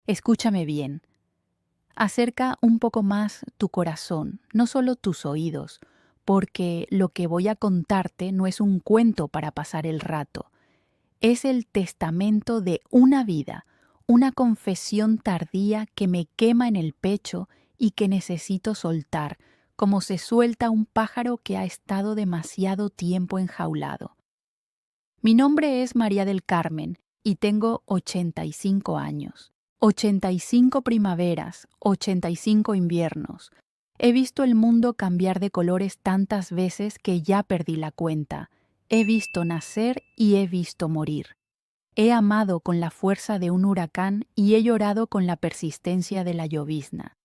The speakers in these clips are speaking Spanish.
Escúchame bien. Acerca un poco más tu corazón, no solo tus oídos, porque lo que voy a contarte no es un cuento para pasar el rato. Es el testamento de una vida, una confesión tardía que me quema en el pecho y que necesito soltar, como se suelta un pájaro que ha estado demasiado tiempo enjaulado. Mi nombre es María del Carmen y tengo 85 años. 85 primaveras, 85 inviernos. He visto el mundo cambiar de colores tantas veces que ya perdí la cuenta. He visto nacer y he visto morir. He amado con la fuerza de un huracán y he llorado con la persistencia de la llovizna.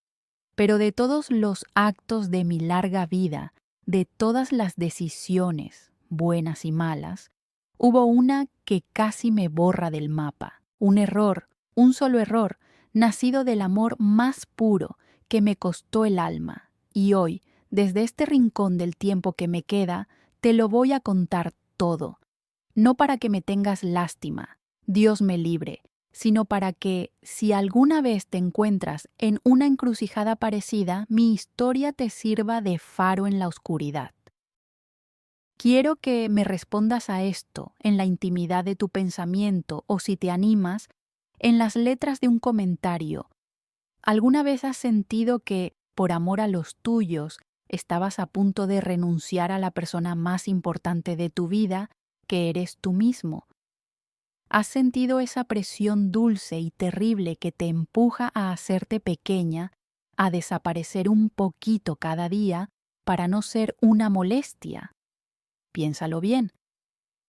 Pero de todos los actos de mi larga vida, de todas las decisiones, buenas y malas, hubo una que casi me borra del mapa. Un error, un solo error, nacido del amor más puro, que me costó el alma. Y hoy, desde este rincón del tiempo que me queda, te lo voy a contar todo. No para que me tengas lástima, Dios me libre, sino para que, si alguna vez te encuentras en una encrucijada parecida, mi historia te sirva de faro en la oscuridad. Quiero que me respondas a esto en la intimidad de tu pensamiento o, si te animas, en las letras de un comentario. ¿Alguna vez has sentido que, por amor a los tuyos, estabas a punto de renunciar a la persona más importante de tu vida, que eres tú mismo? ¿Has sentido esa presión dulce y terrible que te empuja a hacerte pequeña, a desaparecer un poquito cada día para no ser una molestia? Piénsalo bien,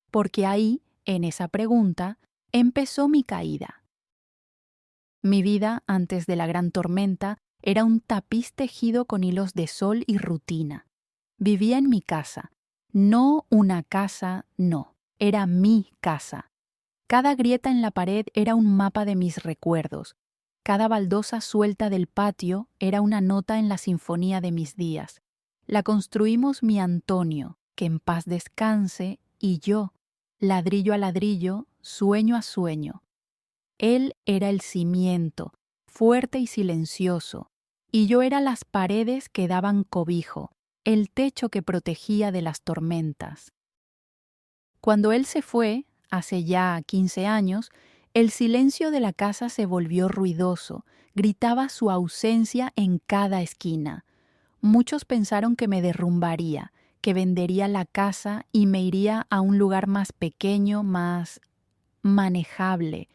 porque ahí, en esa pregunta, empezó mi caída. Mi vida, antes de la gran tormenta, era un tapiz tejido con hilos de sol y rutina. Vivía en mi casa. No una casa, no. Era mi casa. Cada grieta en la pared era un mapa de mis recuerdos. Cada baldosa suelta del patio era una nota en la sinfonía de mis días. La construimos mi Antonio, que en paz descanse, y yo, ladrillo a ladrillo, sueño a sueño. Él era el cimiento, fuerte y silencioso, y yo era las paredes que daban cobijo, el techo que protegía de las tormentas. Cuando él se fue, hace ya 15 años, el silencio de la casa se volvió ruidoso, gritaba su ausencia en cada esquina. Muchos pensaron que me derrumbaría, que vendería la casa y me iría a un lugar más pequeño, más manejable.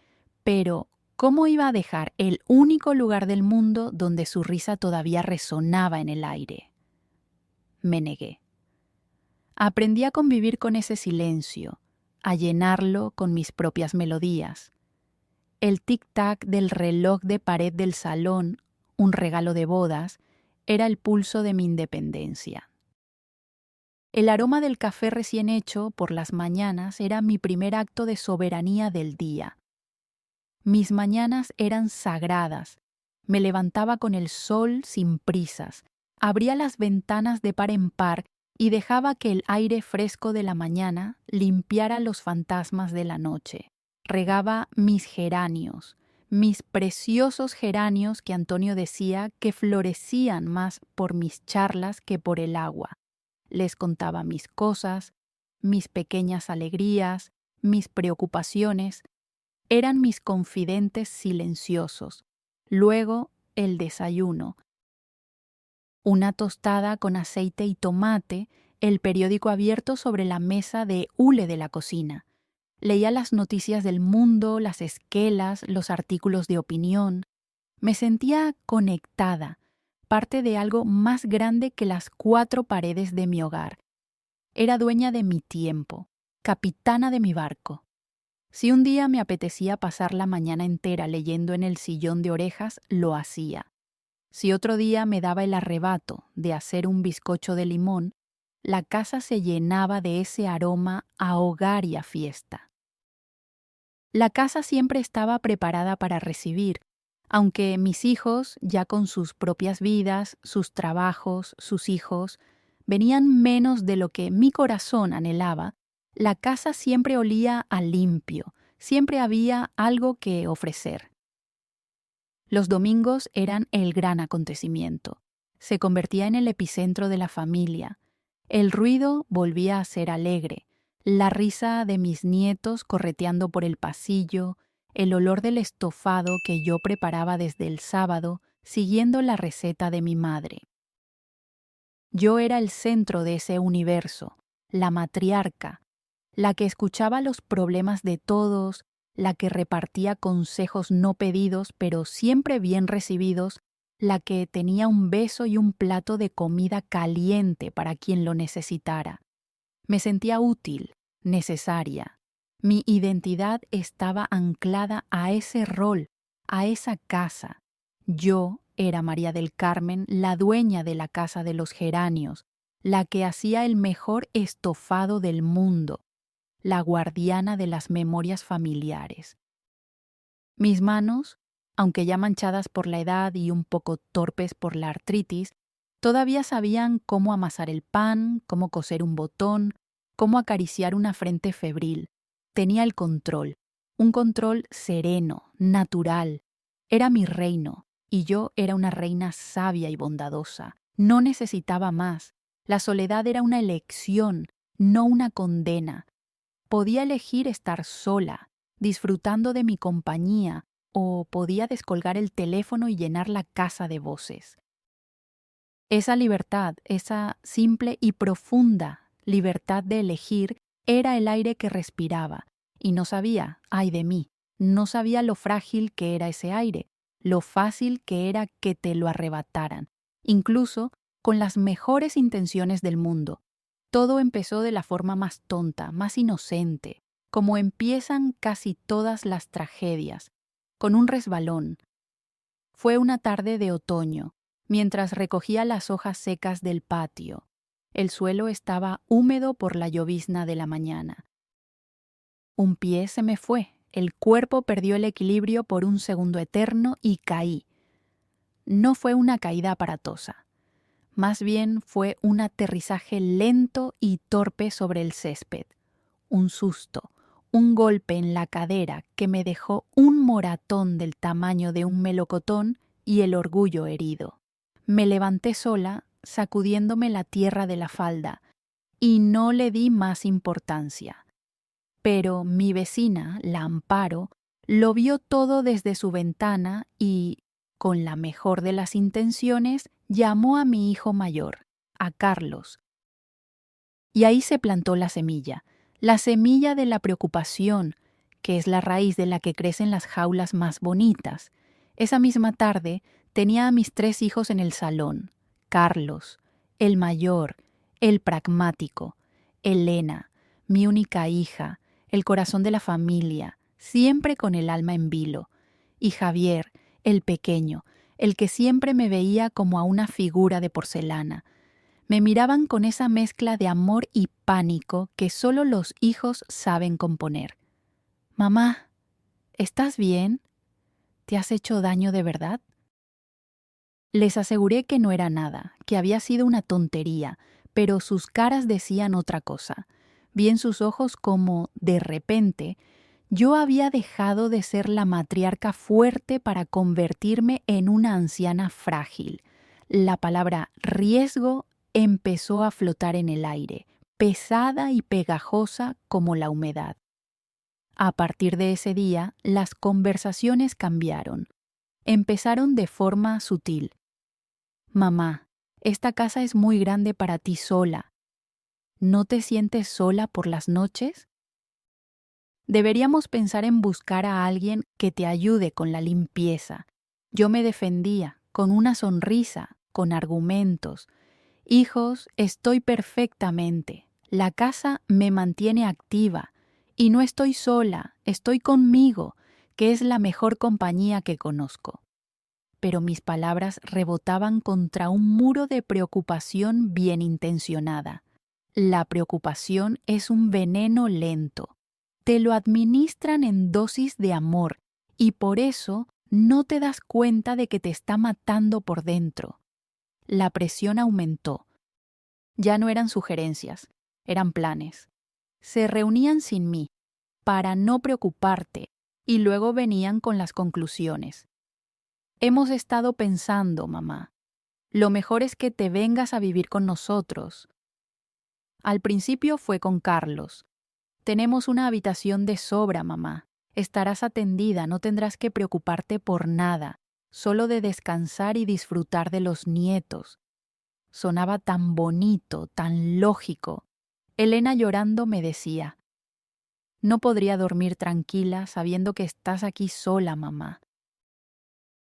Pero, ¿cómo iba a dejar el único lugar del mundo donde su risa todavía resonaba en el aire? Me negué. Aprendí a convivir con ese silencio, a llenarlo con mis propias melodías. El tic-tac del reloj de pared del salón, un regalo de bodas, era el pulso de mi independencia. El aroma del café recién hecho por las mañanas era mi primer acto de soberanía del día. Mis mañanas eran sagradas. Me levantaba con el sol sin prisas, abría las ventanas de par en par y dejaba que el aire fresco de la mañana limpiara los fantasmas de la noche. Regaba mis geranios, mis preciosos geranios que Antonio decía que florecían más por mis charlas que por el agua. Les contaba mis cosas, mis pequeñas alegrías, mis preocupaciones. Eran mis confidentes silenciosos. Luego, el desayuno. Una tostada con aceite y tomate, el periódico abierto sobre la mesa de hule de la cocina. Leía las noticias del mundo, las esquelas, los artículos de opinión. Me sentía conectada, parte de algo más grande que las 4 paredes de mi hogar. Era dueña de mi tiempo, capitana de mi barco. Si un día me apetecía pasar la mañana entera leyendo en el sillón de orejas, lo hacía. Si otro día me daba el arrebato de hacer un bizcocho de limón, la casa se llenaba de ese aroma a hogar y a fiesta. La casa siempre estaba preparada para recibir, aunque mis hijos, ya con sus propias vidas, sus trabajos, sus hijos, venían menos de lo que mi corazón anhelaba. La casa siempre olía a limpio, siempre había algo que ofrecer. Los domingos eran el gran acontecimiento. Se convertía en el epicentro de la familia. El ruido volvía a ser alegre. La risa de mis nietos correteando por el pasillo, el olor del estofado que yo preparaba desde el sábado, siguiendo la receta de mi madre. Yo era el centro de ese universo, la matriarca, la que escuchaba los problemas de todos, la que repartía consejos no pedidos pero siempre bien recibidos, la que tenía un beso y un plato de comida caliente para quien lo necesitara. Me sentía útil, necesaria. Mi identidad estaba anclada a ese rol, a esa casa. Yo era María del Carmen, la dueña de la casa de los geranios, la que hacía el mejor estofado del mundo, la guardiana de las memorias familiares. Mis manos, aunque ya manchadas por la edad y un poco torpes por la artritis, todavía sabían cómo amasar el pan, cómo coser un botón, cómo acariciar una frente febril. Tenía el control, un control sereno, natural. Era mi reino, y yo era una reina sabia y bondadosa. No necesitaba más. La soledad era una elección, no una condena. Podía elegir estar sola, disfrutando de mi compañía, o podía descolgar el teléfono y llenar la casa de voces. Esa libertad, esa simple y profunda libertad de elegir, era el aire que respiraba, y no sabía, ay de mí, no sabía lo frágil que era ese aire, lo fácil que era que te lo arrebataran, incluso con las mejores intenciones del mundo. Todo empezó de la forma más tonta, más inocente, como empiezan casi todas las tragedias, con un resbalón. Fue una tarde de otoño, mientras recogía las hojas secas del patio. El suelo estaba húmedo por la llovizna de la mañana. Un pie se me fue, el cuerpo perdió el equilibrio por un segundo eterno y caí. No fue una caída aparatosa. Más bien fue un aterrizaje lento y torpe sobre el césped. Un susto, un golpe en la cadera que me dejó un moratón del tamaño de un melocotón y el orgullo herido. Me levanté sola, sacudiéndome la tierra de la falda, y no le di más importancia. Pero mi vecina, la Amparo, lo vio todo desde su ventana y, con la mejor de las intenciones, llamó a mi hijo mayor, a Carlos. Y ahí se plantó la semilla de la preocupación, que es la raíz de la que crecen las jaulas más bonitas. Esa misma tarde tenía a mis 3 hijos en el salón: Carlos, el mayor, el pragmático; Elena, mi única hija, el corazón de la familia, siempre con el alma en vilo; y Javier, el pequeño, el que siempre me veía como a una figura de porcelana. Me miraban con esa mezcla de amor y pánico que solo los hijos saben componer. «Mamá, ¿estás bien? ¿Te has hecho daño de verdad?». Les aseguré que no era nada, que había sido una tontería, pero sus caras decían otra cosa. Vi en sus ojos como, de repente, yo había dejado de ser la matriarca fuerte para convertirme en una anciana frágil. La palabra riesgo empezó a flotar en el aire, pesada y pegajosa como la humedad. A partir de ese día, las conversaciones cambiaron. Empezaron de forma sutil. «Mamá, esta casa es muy grande para ti sola. ¿No te sientes sola por las noches? Deberíamos pensar en buscar a alguien que te ayude con la limpieza». Yo me defendía, con una sonrisa, con argumentos. «Hijos, estoy perfectamente. La casa me mantiene activa. Y no estoy sola, estoy conmigo, que es la mejor compañía que conozco». Pero mis palabras rebotaban contra un muro de preocupación bien intencionada. La preocupación es un veneno lento. Te lo administran en dosis de amor y por eso no te das cuenta de que te está matando por dentro. La presión aumentó. Ya no eran sugerencias, eran planes. Se reunían sin mí, para no preocuparte, y luego venían con las conclusiones. Hemos estado pensando, mamá. Lo mejor es que te vengas a vivir con nosotros. Al principio fue con Carlos. Tenemos una habitación de sobra, mamá. Estarás atendida, no tendrás que preocuparte por nada, solo de descansar y disfrutar de los nietos. Sonaba tan bonito, tan lógico. Elena llorando me decía: no podría dormir tranquila sabiendo que estás aquí sola, mamá.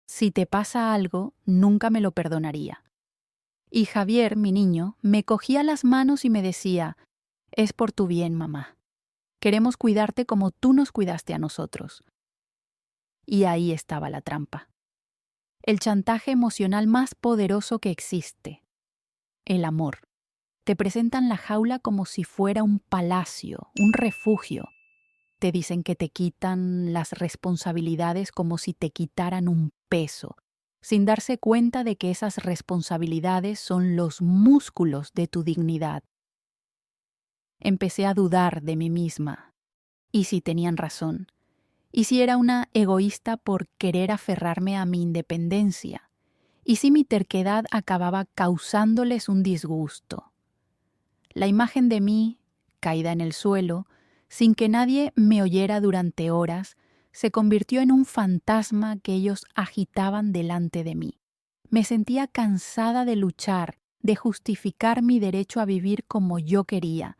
Si te pasa algo, nunca me lo perdonaría. Y Javier, mi niño, me cogía las manos y me decía: es por tu bien, mamá. Queremos cuidarte como tú nos cuidaste a nosotros. Y ahí estaba la trampa. El chantaje emocional más poderoso que existe. El amor. Te presentan la jaula como si fuera un palacio, un refugio. Te dicen que te quitan las responsabilidades como si te quitaran un peso, sin darse cuenta de que esas responsabilidades son los músculos de tu dignidad. Empecé a dudar de mí misma. ¿Y si tenían razón? ¿Y si era una egoísta por querer aferrarme a mi independencia? ¿Y si mi terquedad acababa causándoles un disgusto? La imagen de mí, caída en el suelo, sin que nadie me oyera durante horas, se convirtió en un fantasma que ellos agitaban delante de mí. Me sentía cansada de luchar, de justificar mi derecho a vivir como yo quería.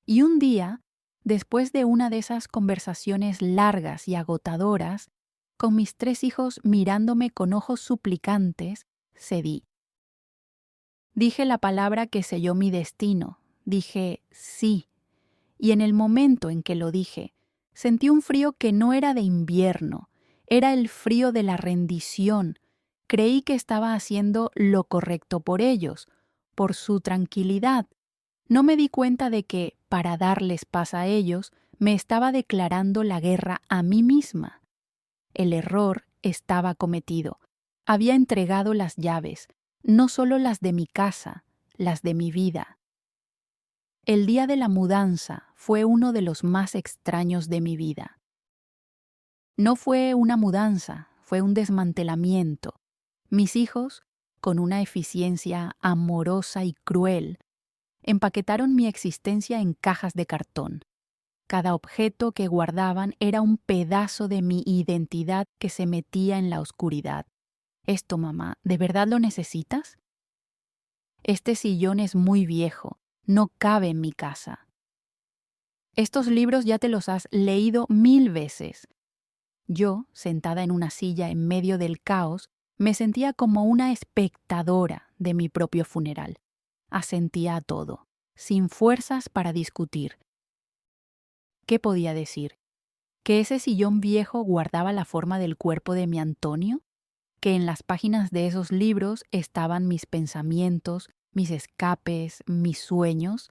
Y un día, después de una de esas conversaciones largas y agotadoras, con mis 3 hijos mirándome con ojos suplicantes, cedí. Dije la palabra que selló mi destino. Dije sí. Y en el momento en que lo dije, sentí un frío que no era de invierno, era el frío de la rendición. Creí que estaba haciendo lo correcto por ellos, por su tranquilidad. No me di cuenta de que, para darles paz a ellos, me estaba declarando la guerra a mí misma. El error estaba cometido. Había entregado las llaves, no solo las de mi casa, las de mi vida. El día de la mudanza fue uno de los más extraños de mi vida. No fue una mudanza, fue un desmantelamiento. Mis hijos, con una eficiencia amorosa y cruel, empaquetaron mi existencia en cajas de cartón. Cada objeto que guardaban era un pedazo de mi identidad que se metía en la oscuridad. Esto, mamá, ¿de verdad lo necesitas? Este sillón es muy viejo, no cabe en mi casa. Estos libros ya te los has leído 1000 veces. Yo, sentada en una silla en medio del caos, me sentía como una espectadora de mi propio funeral. Asentía a todo, sin fuerzas para discutir. ¿Qué podía decir? ¿Que ese sillón viejo guardaba la forma del cuerpo de mi Antonio? ¿Que en las páginas de esos libros estaban mis pensamientos, mis escapes, mis sueños?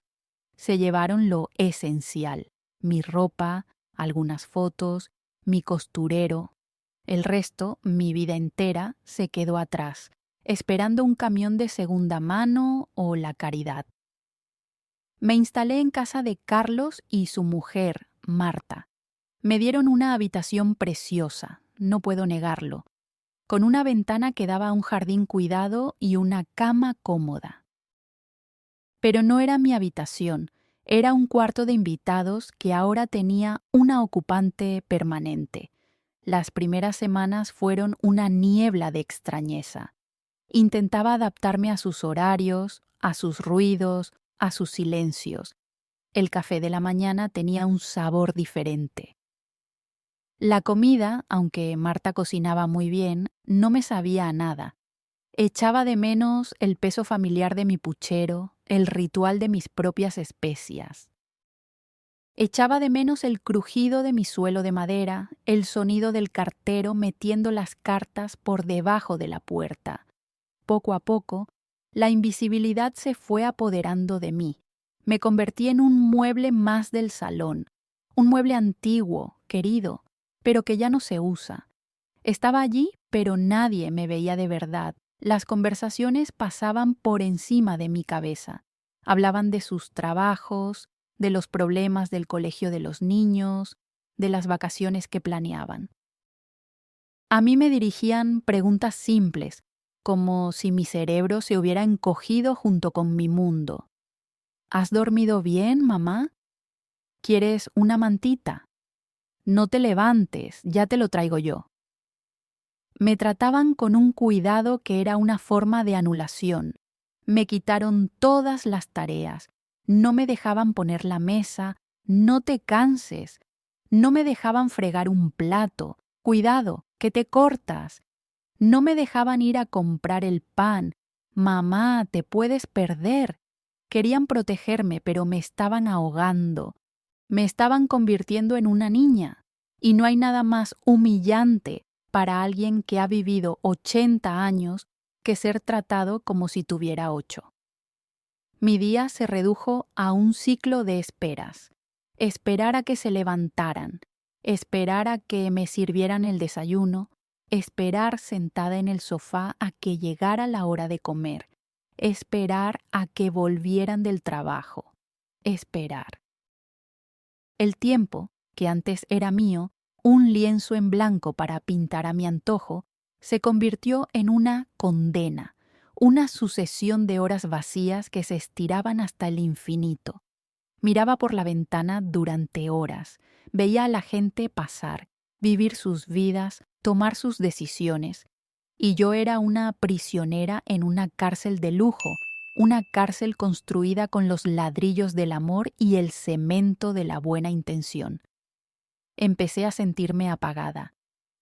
Se llevaron lo esencial: mi ropa, algunas fotos, mi costurero. El resto, mi vida entera, se quedó atrás, esperando un camión de segunda mano o la caridad. Me instalé en casa de Carlos y su mujer, Marta. Me dieron una habitación preciosa, no puedo negarlo, con una ventana que daba a un jardín cuidado y una cama cómoda. Pero no era mi habitación, era un cuarto de invitados que ahora tenía una ocupante permanente. Las primeras semanas fueron una niebla de extrañeza. Intentaba adaptarme a sus horarios, a sus ruidos, a sus silencios. El café de la mañana tenía un sabor diferente. La comida, aunque Marta cocinaba muy bien, no me sabía a nada. Echaba de menos el peso familiar de mi puchero, el ritual de mis propias especias. Echaba de menos el crujido de mi suelo de madera, el sonido del cartero metiendo las cartas por debajo de la puerta. Poco a poco, la invisibilidad se fue apoderando de mí. Me convertí en un mueble más del salón, un mueble antiguo, querido, pero que ya no se usa. Estaba allí, pero nadie me veía de verdad. Las conversaciones pasaban por encima de mi cabeza. Hablaban de sus trabajos, de los problemas del colegio de los niños, de las vacaciones que planeaban. A mí me dirigían preguntas simples, como si mi cerebro se hubiera encogido junto con mi mundo. ¿Has dormido bien, mamá? ¿Quieres una mantita? No te levantes, ya te lo traigo yo. Me trataban con un cuidado que era una forma de anulación. Me quitaron todas las tareas, no me dejaban poner la mesa, no te canses, no me dejaban fregar un plato, cuidado, que te cortas, no me dejaban ir a comprar el pan, mamá, te puedes perder. Querían protegerme, pero me estaban ahogando, me estaban convirtiendo en una niña, y no hay nada más humillante para alguien que ha vivido 80 años que ser tratado como si tuviera 8. Mi día se redujo a un ciclo de esperas. Esperar a que se levantaran, esperar a que me sirvieran el desayuno, esperar sentada en el sofá a que llegara la hora de comer, esperar a que volvieran del trabajo, esperar. El tiempo, que antes era mío, un lienzo en blanco para pintar a mi antojo, se convirtió en una condena, una sucesión de horas vacías que se estiraban hasta el infinito. Miraba por la ventana durante horas, veía a la gente pasar, vivir sus vidas, tomar sus decisiones, y yo era una prisionera en una cárcel de lujo, una cárcel construida con los ladrillos del amor y el cemento de la buena intención. Empecé a sentirme apagada.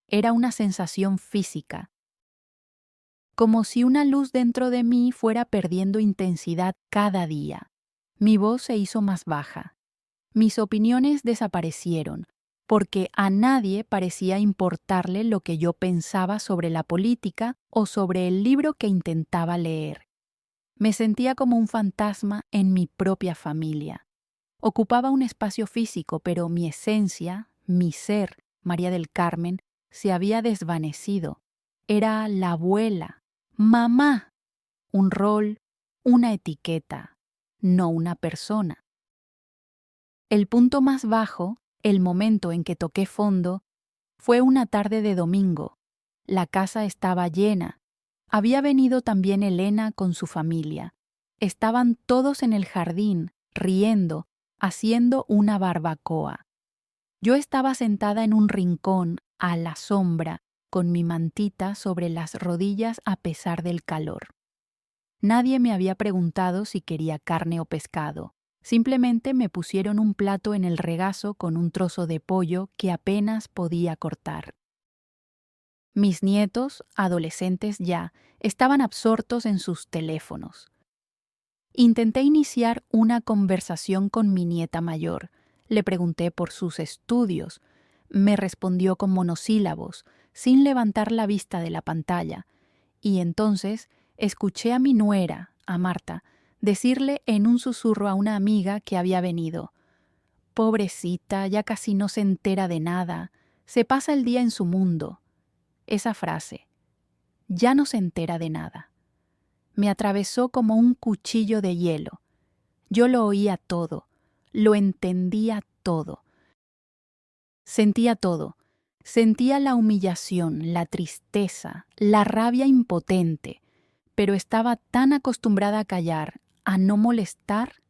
Era una sensación física, como si una luz dentro de mí fuera perdiendo intensidad cada día. Mi voz se hizo más baja. Mis opiniones desaparecieron, porque a nadie parecía importarle lo que yo pensaba sobre la política o sobre el libro que intentaba leer. Me sentía como un fantasma en mi propia familia. Ocupaba un espacio físico, pero mi esencia, mi ser, María del Carmen, se había desvanecido. Era la abuela, mamá, un rol, una etiqueta, no una persona. El punto más bajo, el momento en que toqué fondo, fue una tarde de domingo. La casa estaba llena. Había venido también Elena con su familia. Estaban todos en el jardín, riendo, haciendo una barbacoa. Yo estaba sentada en un rincón, a la sombra, con mi mantita sobre las rodillas a pesar del calor. Nadie me había preguntado si quería carne o pescado. Simplemente me pusieron un plato en el regazo con un trozo de pollo que apenas podía cortar. Mis nietos, adolescentes ya, estaban absortos en sus teléfonos. Intenté iniciar una conversación con mi nieta mayor. Le pregunté por sus estudios. Me respondió con monosílabos, sin levantar la vista de la pantalla. Y entonces escuché a mi nuera, a Marta, decirle en un susurro a una amiga que había venido: «Pobrecita, ya casi no se entera de nada, se pasa el día en su mundo». Esa frase, «ya no se entera de nada», me atravesó como un cuchillo de hielo. Yo lo oía todo, lo entendía todo. Sentía todo. Sentía la humillación, la tristeza, la rabia impotente, pero estaba tan acostumbrada a callar, a no molestar,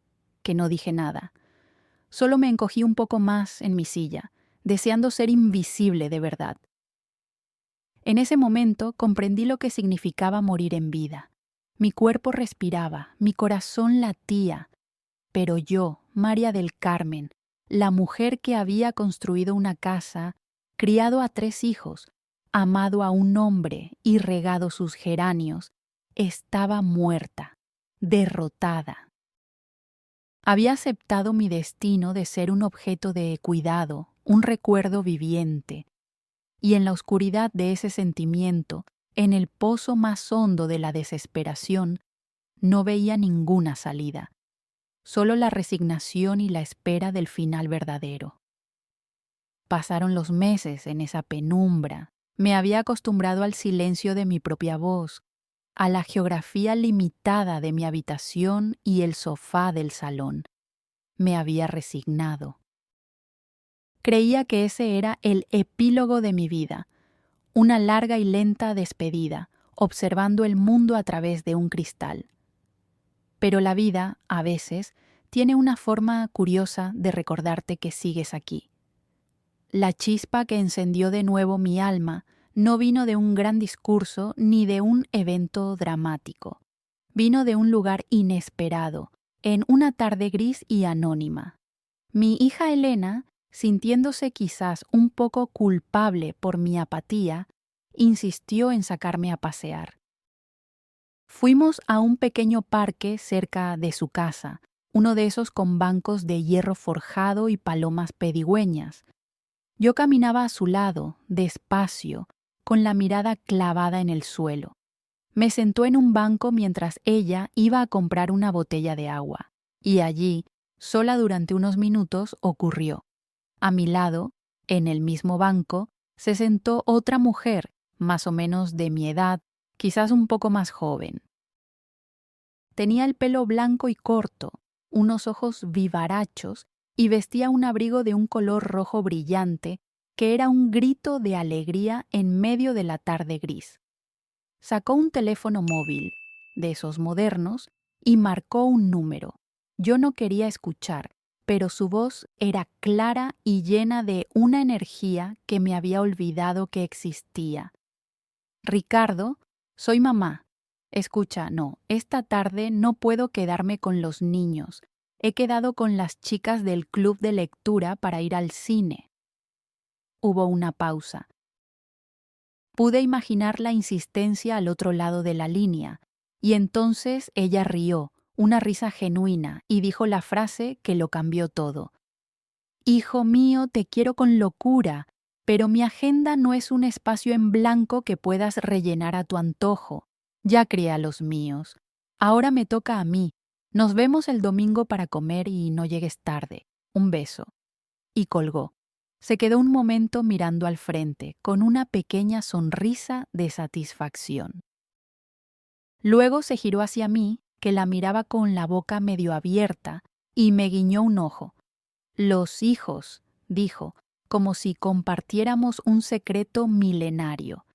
que no dije nada. Solo me encogí un poco más en mi silla, deseando ser invisible de verdad. En ese momento comprendí lo que significaba morir en vida. Mi cuerpo respiraba, mi corazón latía, pero yo, María del Carmen, la mujer que había construido una casa, criado a 3 hijos, amado a un hombre y regado sus geranios, estaba muerta, derrotada. Había aceptado mi destino de ser un objeto de cuidado, un recuerdo viviente, y en la oscuridad de ese sentimiento, en el pozo más hondo de la desesperación, no veía ninguna salida, solo la resignación y la espera del final verdadero. Pasaron los meses en esa penumbra. Me había acostumbrado al silencio de mi propia voz, a la geografía limitada de mi habitación y el sofá del salón. Me había resignado. Creía que ese era el epílogo de mi vida, una larga y lenta despedida, observando el mundo a través de un cristal. Pero la vida, a veces, tiene una forma curiosa de recordarte que sigues aquí. La chispa que encendió de nuevo mi alma no vino de un gran discurso ni de un evento dramático. Vino de un lugar inesperado, en una tarde gris y anónima. Mi hija Elena, sintiéndose quizás un poco culpable por mi apatía, insistió en sacarme a pasear. Fuimos a un pequeño parque cerca de su casa, uno de esos con bancos de hierro forjado y palomas pedigüeñas. Yo caminaba a su lado, despacio, con la mirada clavada en el suelo. Me sentó en un banco mientras ella iba a comprar una botella de agua, y allí, sola durante unos minutos, ocurrió. A mi lado, en el mismo banco, se sentó otra mujer, más o menos de mi edad, quizás un poco más joven. Tenía el pelo blanco y corto, unos ojos vivarachos y vestía un abrigo de un color rojo brillante que era un grito de alegría en medio de la tarde gris. Sacó un teléfono móvil, de esos modernos, y marcó un número. Yo no quería escuchar, pero su voz era clara y llena de una energía que me había olvidado que existía. Ricardo, soy mamá. Escucha, no, esta tarde no puedo quedarme con los niños. He quedado con las chicas del club de lectura para ir al cine. Hubo una pausa. Pude imaginar la insistencia al otro lado de la línea, y entonces ella rió, una risa genuina, y dijo la frase que lo cambió todo. Hijo mío, te quiero con locura, pero mi agenda no es un espacio en blanco que puedas rellenar a tu antojo. Ya crié a los míos. Ahora me toca a mí. Nos vemos el domingo para comer y no llegues tarde. Un beso. Y colgó. Se quedó un momento mirando al frente, con una pequeña sonrisa de satisfacción. Luego se giró hacia mí, que la miraba con la boca medio abierta, y me guiñó un ojo. Los hijos, dijo, como si compartiéramos un secreto milenario.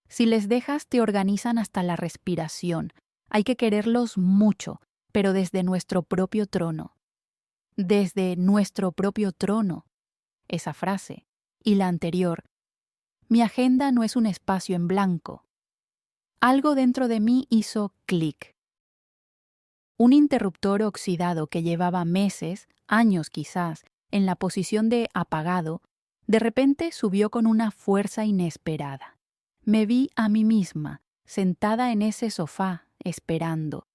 Si les dejas te organizan hasta la respiración. Hay que quererlos mucho, pero desde nuestro propio trono. Desde nuestro propio trono. Esa frase. Y la anterior. Mi agenda no es un espacio en blanco. Algo dentro de mí hizo clic. Un interruptor oxidado que llevaba meses, años quizás, en la posición de apagado, de repente subió con una fuerza inesperada. Me vi a mí misma, sentada en ese sofá, esperando.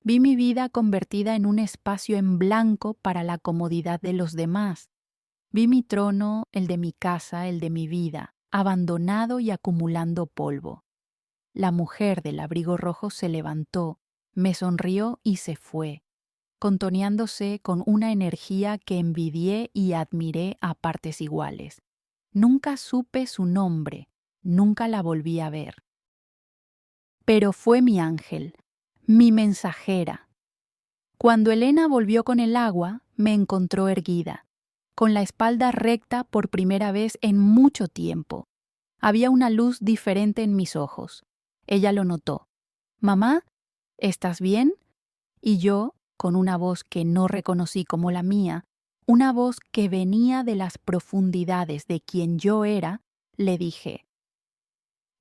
Vi mi vida convertida en un espacio en blanco para la comodidad de los demás. Vi mi trono, el de mi casa, el de mi vida, abandonado y acumulando polvo. La mujer del abrigo rojo se levantó, me sonrió y se fue, contoneándose con una energía que envidié y admiré a partes iguales. Nunca supe su nombre, nunca la volví a ver. Pero fue mi ángel, mi mensajera. Cuando Elena volvió con el agua, me encontró erguida, con la espalda recta por primera vez en mucho tiempo. Había una luz diferente en mis ojos. Ella lo notó. «Mamá, ¿estás bien?» Y yo, con una voz que no reconocí como la mía, una voz que venía de las profundidades de quien yo era, le dije: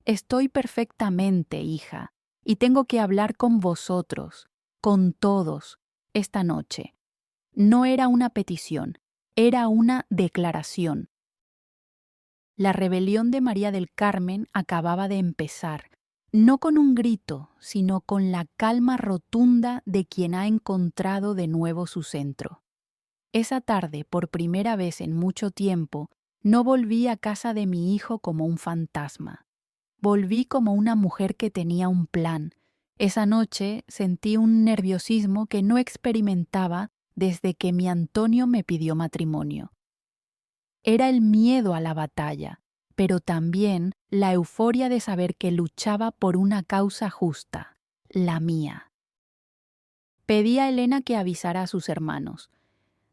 «Estoy perfectamente, hija, y tengo que hablar con vosotros, con todos, esta noche». No era una petición, era una declaración. La rebelión de María del Carmen acababa de empezar, no con un grito, sino con la calma rotunda de quien ha encontrado de nuevo su centro. Esa tarde, por primera vez en mucho tiempo, no volví a casa de mi hijo como un fantasma. Volví como una mujer que tenía un plan. Esa noche sentí un nerviosismo que no experimentaba desde que mi Antonio me pidió matrimonio. Era el miedo a la batalla, pero también la euforia de saber que luchaba por una causa justa, la mía. Pedí a Elena que avisara a sus hermanos.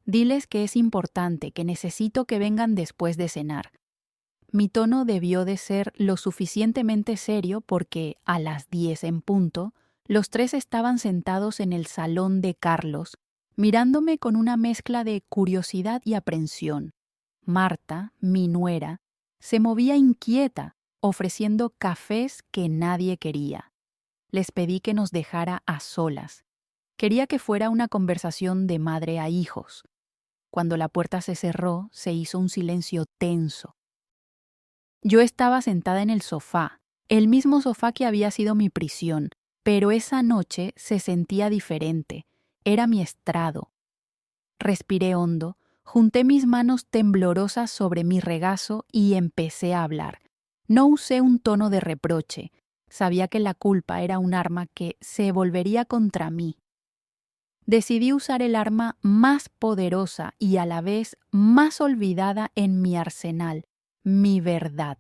Diles que es importante, que necesito que vengan después de cenar. Mi tono debió de ser lo suficientemente serio porque, a las 10 en punto, los tres estaban sentados en el salón de Carlos, mirándome con una mezcla de curiosidad y aprensión. Marta, mi nuera, se movía inquieta, ofreciendo cafés que nadie quería. Les pedí que nos dejara a solas. Quería que fuera una conversación de madre a hijos. Cuando la puerta se cerró, se hizo un silencio tenso. Yo estaba sentada en el sofá, el mismo sofá que había sido mi prisión, pero esa noche se sentía diferente. Era mi estrado. Respiré hondo, junté mis manos temblorosas sobre mi regazo y empecé a hablar. No usé un tono de reproche. Sabía que la culpa era un arma que se volvería contra mí. Decidí usar el arma más poderosa y a la vez más olvidada en mi arsenal, mi verdad.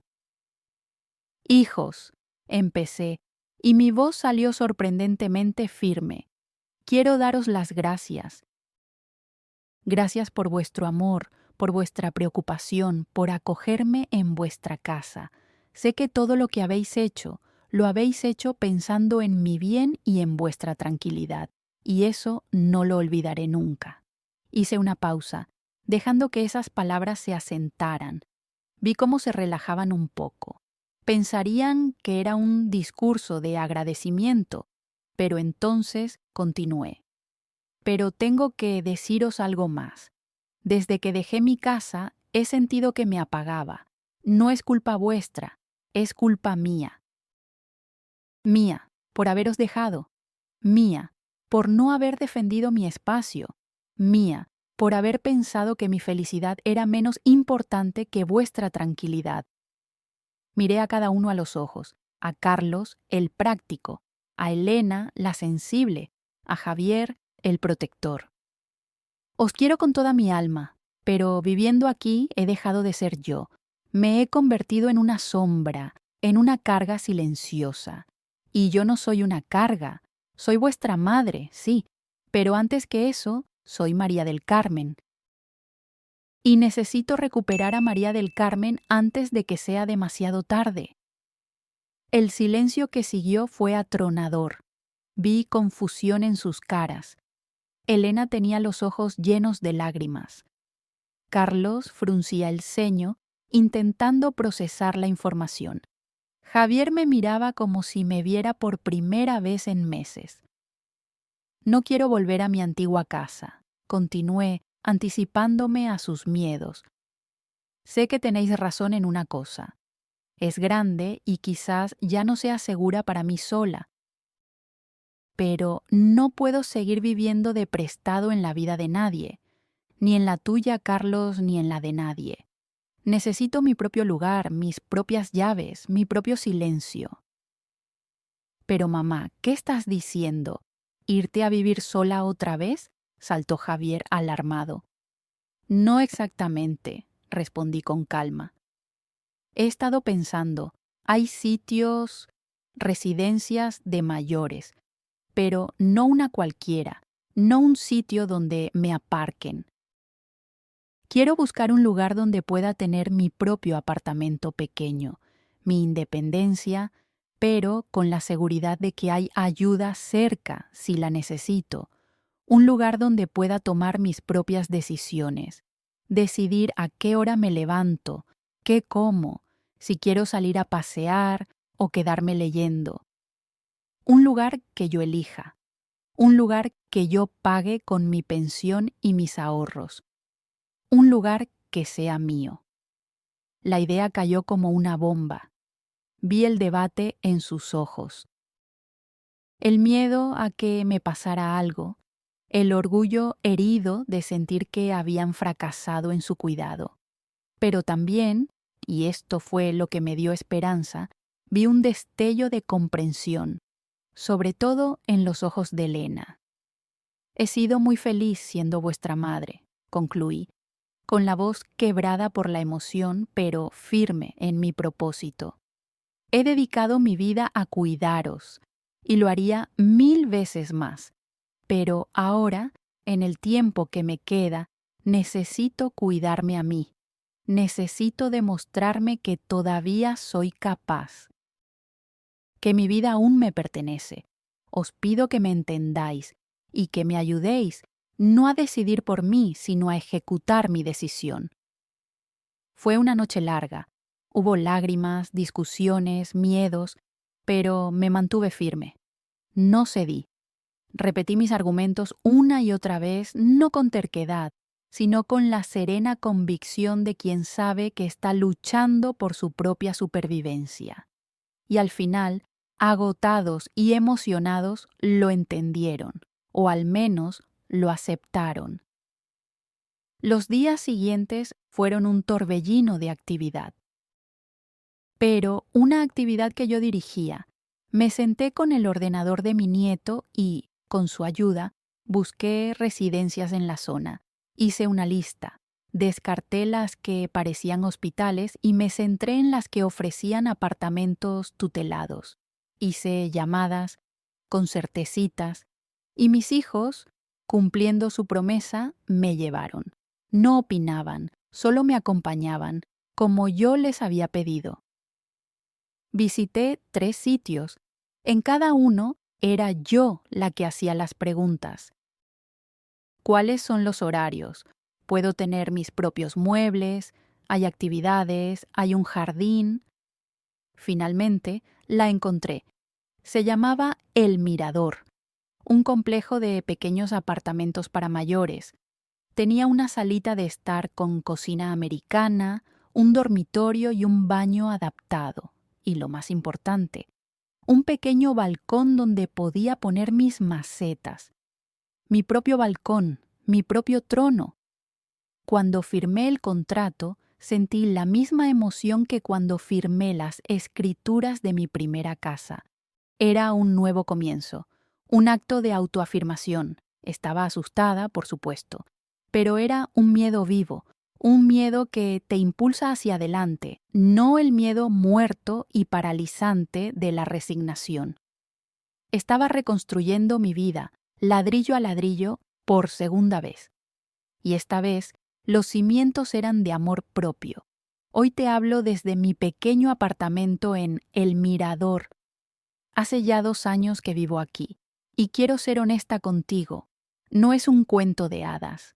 Hijos, empecé, y mi voz salió sorprendentemente firme. Quiero daros las gracias. Gracias por vuestro amor, por vuestra preocupación, por acogerme en vuestra casa. Sé que todo lo que habéis hecho, lo habéis hecho pensando en mi bien y en vuestra tranquilidad, y eso no lo olvidaré nunca. Hice una pausa, dejando que esas palabras se asentaran. Vi cómo se relajaban un poco. Pensarían que era un discurso de agradecimiento, pero entonces continué. Pero tengo que deciros algo más. Desde que dejé mi casa, he sentido que me apagaba. No es culpa vuestra, es culpa mía. Mía, por haberos dejado. Mía, por no haber defendido mi espacio. Mía, por haber pensado que mi felicidad era menos importante que vuestra tranquilidad. Miré a cada uno a los ojos, a Carlos, el práctico, a Elena, la sensible, a Javier, el protector. Os quiero con toda mi alma, pero viviendo aquí he dejado de ser yo. Me he convertido en una sombra, en una carga silenciosa. Y yo no soy una carga. Soy vuestra madre, sí, pero antes que eso, soy María del Carmen. Y necesito recuperar a María del Carmen antes de que sea demasiado tarde. El silencio que siguió fue atronador. Vi confusión en sus caras. Elena tenía los ojos llenos de lágrimas. Carlos fruncía el ceño, intentando procesar la información. Javier me miraba como si me viera por primera vez en meses. No quiero volver a mi antigua casa, continué, anticipándome a sus miedos. Sé que tenéis razón en una cosa. Es grande y quizás ya no sea segura para mí sola. Pero no puedo seguir viviendo de prestado en la vida de nadie, ni en la tuya, Carlos, ni en la de nadie. Necesito mi propio lugar, mis propias llaves, mi propio silencio. Pero mamá, ¿qué estás diciendo? ¿Irte a vivir sola otra vez? Saltó Javier alarmado. No exactamente, respondí con calma. He estado pensando, hay sitios, residencias de mayores, pero no una cualquiera, no un sitio donde me aparquen. Quiero buscar un lugar donde pueda tener mi propio apartamento pequeño, mi independencia, pero con la seguridad de que hay ayuda cerca si la necesito. Un lugar donde pueda tomar mis propias decisiones, decidir a qué hora me levanto, qué como, si quiero salir a pasear o quedarme leyendo. Un lugar que yo elija, un lugar que yo pague con mi pensión y mis ahorros. Un lugar que sea mío. La idea cayó como una bomba. Vi el debate en sus ojos. El miedo a que me pasara algo, el orgullo herido de sentir que habían fracasado en su cuidado. Pero también, y esto fue lo que me dio esperanza, vi un destello de comprensión, sobre todo en los ojos de Elena. He sido muy feliz siendo vuestra madre, concluí, con la voz quebrada por la emoción, pero firme en mi propósito. He dedicado mi vida a cuidaros, y lo haría 1000 veces más. Pero ahora, en el tiempo que me queda, necesito cuidarme a mí. Necesito demostrarme que todavía soy capaz, que mi vida aún me pertenece. Os pido que me entendáis y que me ayudéis no a decidir por mí, sino a ejecutar mi decisión. Fue una noche larga. Hubo lágrimas, discusiones, miedos, pero me mantuve firme. No cedí. Repetí mis argumentos una y otra vez, no con terquedad, sino con la serena convicción de quien sabe que está luchando por su propia supervivencia. Y al final, agotados y emocionados, lo entendieron, o al menos lo aceptaron. Los días siguientes fueron un torbellino de actividad. Pero una actividad que yo dirigía. Me senté con el ordenador de mi nieto y, con su ayuda, busqué residencias en la zona. Hice una lista. Descarté las que parecían hospitales y me centré en las que ofrecían apartamentos tutelados. Hice llamadas, concerté citas, y mis hijos, cumpliendo su promesa, me llevaron. No opinaban, solo me acompañaban, como yo les había pedido. Visité 3 sitios. En cada uno era yo la que hacía las preguntas. ¿Cuáles son los horarios? ¿Puedo tener mis propios muebles? ¿Hay actividades? ¿Hay un jardín? Finalmente, la encontré. Se llamaba El Mirador, un complejo de pequeños apartamentos para mayores. Tenía una salita de estar con cocina americana, un dormitorio y un baño adaptado. Y lo más importante, un pequeño balcón donde podía poner mis macetas. Mi propio balcón, mi propio trono. Cuando firmé el contrato, sentí la misma emoción que cuando firmé las escrituras de mi primera casa. Era un nuevo comienzo, un acto de autoafirmación. Estaba asustada, por supuesto, pero era un miedo vivo, un miedo que te impulsa hacia adelante, no el miedo muerto y paralizante de la resignación. Estaba reconstruyendo mi vida, ladrillo a ladrillo, por segunda vez. Y esta vez, los cimientos eran de amor propio. Hoy te hablo desde mi pequeño apartamento en El Mirador. Hace ya 2 años que vivo aquí, y quiero ser honesta contigo. No es un cuento de hadas.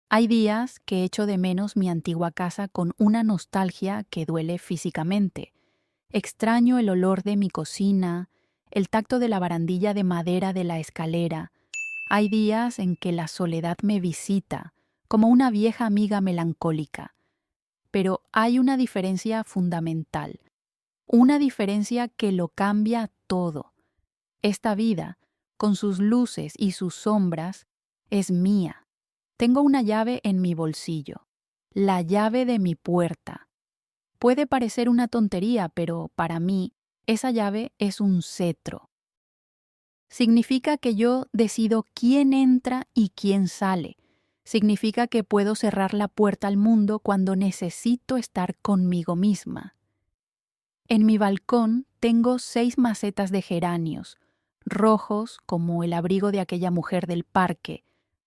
Hay días que echo de menos mi antigua casa con una nostalgia que duele físicamente. Extraño el olor de mi cocina, el tacto de la barandilla de madera de la escalera. Hay días en que la soledad me visita, como una vieja amiga melancólica. Pero hay una diferencia fundamental, una diferencia que lo cambia todo. Esta vida, con sus luces y sus sombras, es mía. Tengo una llave en mi bolsillo, la llave de mi puerta. Puede parecer una tontería, pero para mí, esa llave es un cetro. Significa que yo decido quién entra y quién sale. Significa que puedo cerrar la puerta al mundo cuando necesito estar conmigo misma. En mi balcón tengo 6 macetas de geranios, rojos como el abrigo de aquella mujer del parque.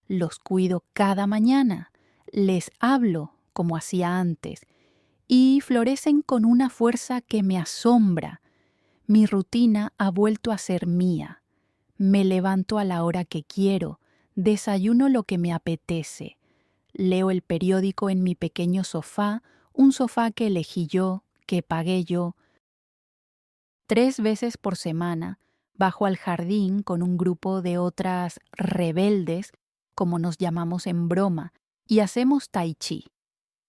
Los cuido cada mañana, les hablo como hacía antes, y florecen con una fuerza que me asombra. Mi rutina ha vuelto a ser mía. Me levanto a la hora que quiero, desayuno lo que me apetece, leo el periódico en mi pequeño sofá, un sofá que elegí yo, que pagué yo. 3 veces por semana bajo al jardín con un grupo de otras rebeldes, como nos llamamos en broma, y hacemos tai chi.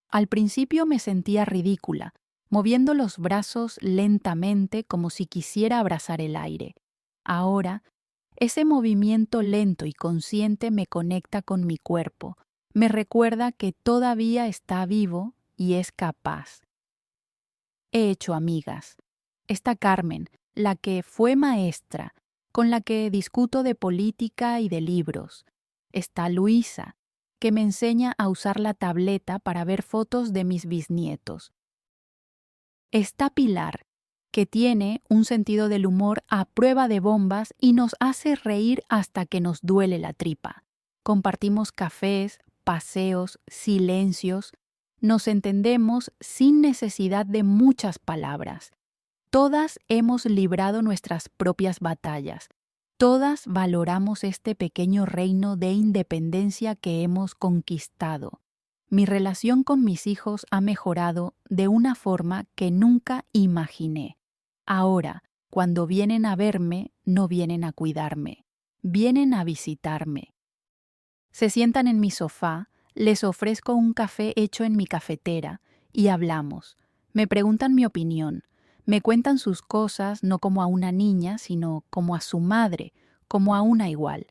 Al principio me sentía ridícula, moviendo los brazos lentamente como si quisiera abrazar el aire. Ahora, ese movimiento lento y consciente me conecta con mi cuerpo, me recuerda que todavía está vivo y es capaz. He hecho amigas. Está Carmen, la que fue maestra, con la que discuto de política y de libros. Está Luisa, que me enseña a usar la tableta para ver fotos de mis bisnietos. Está Pilar, que tiene un sentido del humor a prueba de bombas y nos hace reír hasta que nos duele la tripa. Compartimos cafés, paseos, silencios. Nos entendemos sin necesidad de muchas palabras. Todas hemos librado nuestras propias batallas. Todas valoramos este pequeño reino de independencia que hemos conquistado. Mi relación con mis hijos ha mejorado de una forma que nunca imaginé. Ahora, cuando vienen a verme, no vienen a cuidarme, vienen a visitarme. Se sientan en mi sofá, les ofrezco un café hecho en mi cafetera y hablamos. Me preguntan mi opinión. Me cuentan sus cosas no como a una niña, sino como a su madre, como a una igual.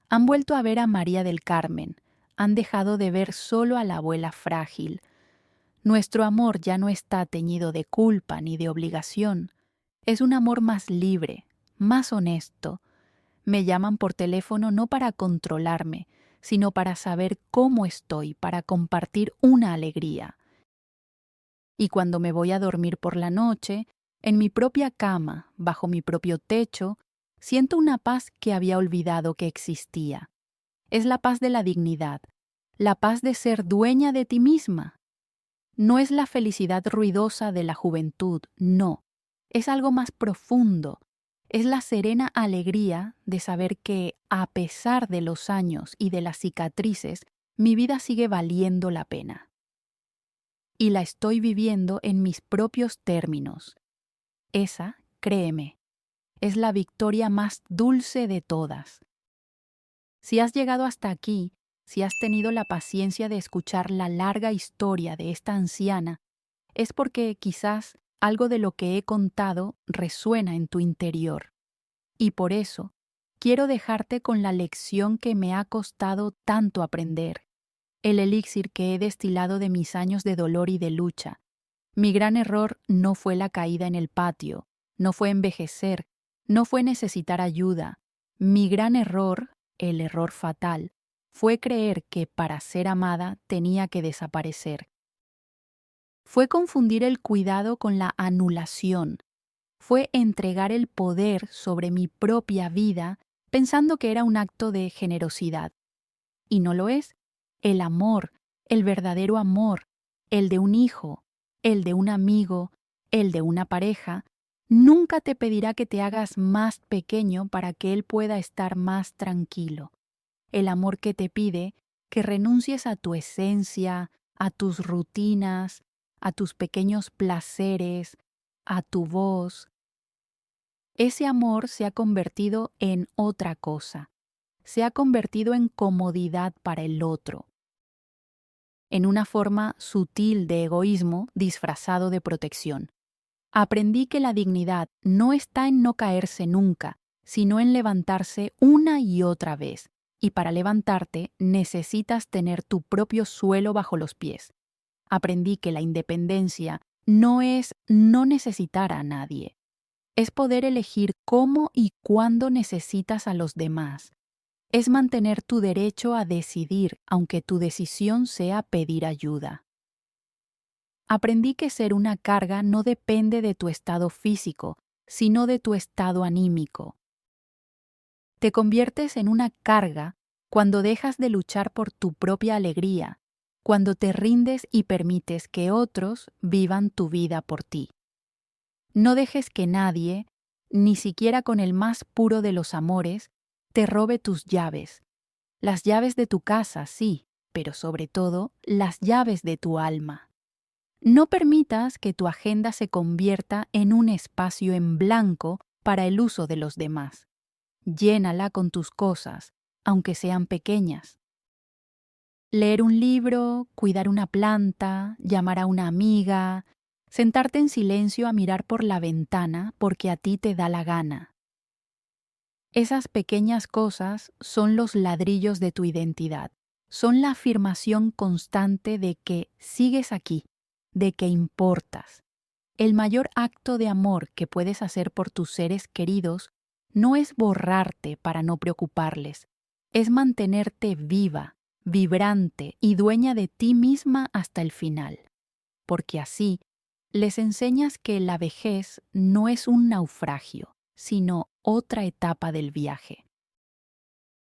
Han vuelto a ver a María del Carmen. Han dejado de ver solo a la abuela frágil. Nuestro amor ya no está teñido de culpa ni de obligación. Es un amor más libre, más honesto. Me llaman por teléfono no para controlarme, sino para saber cómo estoy, para compartir una alegría. Y cuando me voy a dormir por la noche, en mi propia cama, bajo mi propio techo, siento una paz que había olvidado que existía. Es la paz de la dignidad, la paz de ser dueña de ti misma. No es la felicidad ruidosa de la juventud, no. Es algo más profundo. Es la serena alegría de saber que, a pesar de los años y de las cicatrices, mi vida sigue valiendo la pena. Y la estoy viviendo en mis propios términos. Esa, créeme, es la victoria más dulce de todas. Si has llegado hasta aquí, si has tenido la paciencia de escuchar la larga historia de esta anciana, es porque quizás algo de lo que he contado resuena en tu interior. Y por eso, quiero dejarte con la lección que me ha costado tanto aprender, el elixir que he destilado de mis años de dolor y de lucha. Mi gran error no fue la caída en el patio, no fue envejecer, no fue necesitar ayuda. Mi gran error, el error fatal, fue creer que para ser amada tenía que desaparecer. Fue confundir el cuidado con la anulación. Fue entregar el poder sobre mi propia vida pensando que era un acto de generosidad. Y no lo es. El amor, el verdadero amor, el de un hijo, el de un amigo, el de una pareja, nunca te pedirá que te hagas más pequeño para que él pueda estar más tranquilo. El amor que te pide que renuncies a tu esencia, a tus rutinas, a tus pequeños placeres, a tu voz. Ese amor se ha convertido en otra cosa. Se ha convertido en comodidad para el otro, en una forma sutil de egoísmo disfrazado de protección. Aprendí que la dignidad no está en no caerse nunca, sino en levantarse una y otra vez. Y para levantarte necesitas tener tu propio suelo bajo los pies. Aprendí que la independencia no es no necesitar a nadie. Es poder elegir cómo y cuándo necesitas a los demás. Es mantener tu derecho a decidir, aunque tu decisión sea pedir ayuda. Aprendí que ser una carga no depende de tu estado físico, sino de tu estado anímico. Te conviertes en una carga cuando dejas de luchar por tu propia alegría, cuando te rindes y permites que otros vivan tu vida por ti. No dejes que nadie, ni siquiera con el más puro de los amores, te robe tus llaves. Las llaves de tu casa, sí, pero sobre todo las llaves de tu alma. No permitas que tu agenda se convierta en un espacio en blanco para el uso de los demás. Llénala con tus cosas, aunque sean pequeñas. Leer un libro, cuidar una planta, llamar a una amiga, sentarte en silencio a mirar por la ventana porque a ti te da la gana. Esas pequeñas cosas son los ladrillos de tu identidad. Son la afirmación constante de que sigues aquí, de que importas. El mayor acto de amor que puedes hacer por tus seres queridos no es borrarte para no preocuparles, es mantenerte viva, vibrante y dueña de ti misma hasta el final. Porque así les enseñas que la vejez no es un naufragio, sino otra etapa del viaje.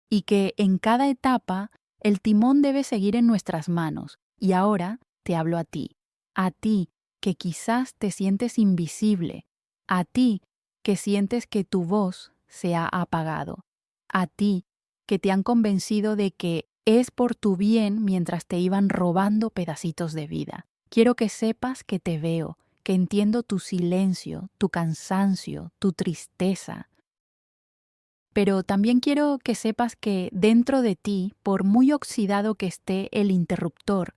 Y que en cada etapa el timón debe seguir en nuestras manos, y ahora te hablo a ti que quizás te sientes invisible, a ti que sientes que tu voz se ha apagado, a ti que te han convencido de que es por tu bien mientras te iban robando pedacitos de vida. Quiero que sepas que te veo, que entiendo tu silencio, tu cansancio, tu tristeza. Pero también quiero que sepas que dentro de ti, por muy oxidado que esté el interruptor,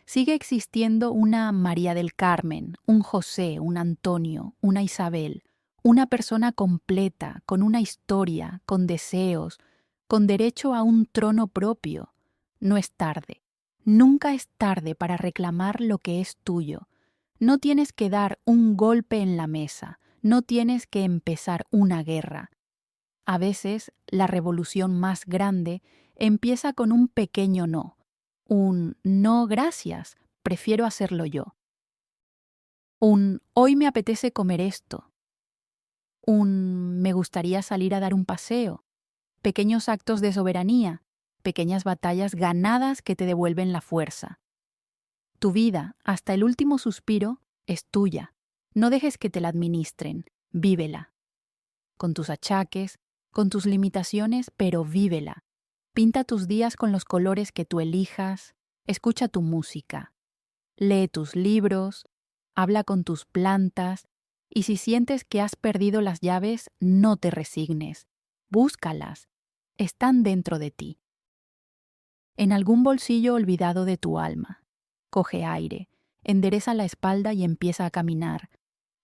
sigue existiendo una María del Carmen, un José, un Antonio, una Isabel, una persona completa, con una historia, con deseos, con derecho a un trono propio. No es tarde. Nunca es tarde para reclamar lo que es tuyo. No tienes que dar un golpe en la mesa, no tienes que empezar una guerra. A veces, la revolución más grande empieza con un pequeño no. Un no gracias, prefiero hacerlo yo. Un hoy me apetece comer esto. Un me gustaría salir a dar un paseo. Pequeños actos de soberanía, pequeñas batallas ganadas que te devuelven la fuerza. Tu vida, hasta el último suspiro, es tuya. No dejes que te la administren, vívela. Con tus achaques, con tus limitaciones, pero vívela. Pinta tus días con los colores que tú elijas, escucha tu música, lee tus libros, habla con tus plantas, y si sientes que has perdido las llaves, no te resignes. Búscalas. Están dentro de ti. En algún bolsillo olvidado de tu alma. Coge aire, endereza la espalda y empieza a caminar.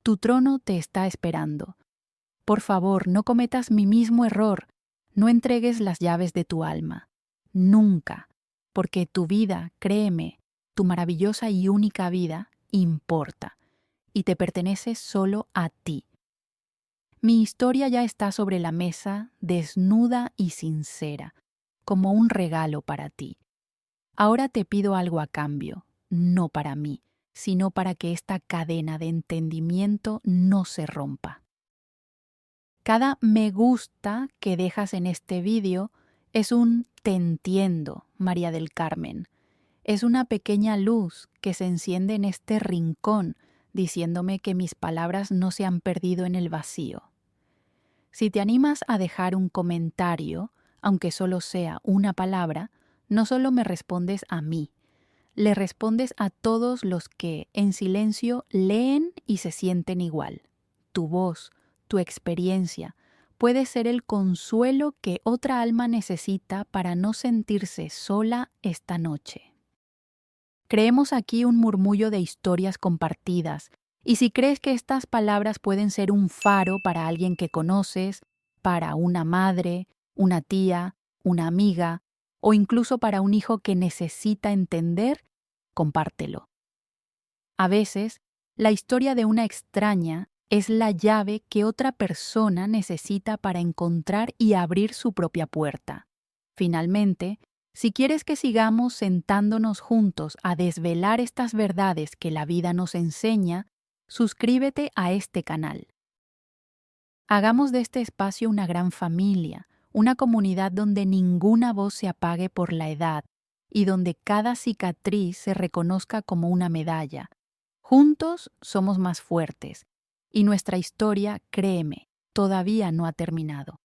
Tu trono te está esperando. Por favor, no cometas mi mismo error. No entregues las llaves de tu alma. Nunca. Porque tu vida, créeme, tu maravillosa y única vida, importa. Y te pertenece solo a ti. Mi historia ya está sobre la mesa, desnuda y sincera, como un regalo para ti. Ahora te pido algo a cambio, no para mí, sino para que esta cadena de entendimiento no se rompa. Cada me gusta que dejas en este vídeo es un te entiendo, María del Carmen. Es una pequeña luz que se enciende en este rincón, diciéndome que mis palabras no se han perdido en el vacío. Si te animas a dejar un comentario, aunque solo sea una palabra, no solo me respondes a mí, le respondes a todos los que, en silencio, leen y se sienten igual. Tu voz, tu experiencia, puede ser el consuelo que otra alma necesita para no sentirse sola esta noche. Creemos aquí un murmullo de historias compartidas, y si crees que estas palabras pueden ser un faro para alguien que conoces, para una madre, una tía, una amiga, o incluso para un hijo que necesita entender, compártelo. A veces, la historia de una extraña es la llave que otra persona necesita para encontrar y abrir su propia puerta. Finalmente, si quieres que sigamos sentándonos juntos a desvelar estas verdades que la vida nos enseña, suscríbete a este canal. Hagamos de este espacio una gran familia, una comunidad donde ninguna voz se apague por la edad y donde cada cicatriz se reconozca como una medalla. Juntos somos más fuertes y nuestra historia, créeme, todavía no ha terminado.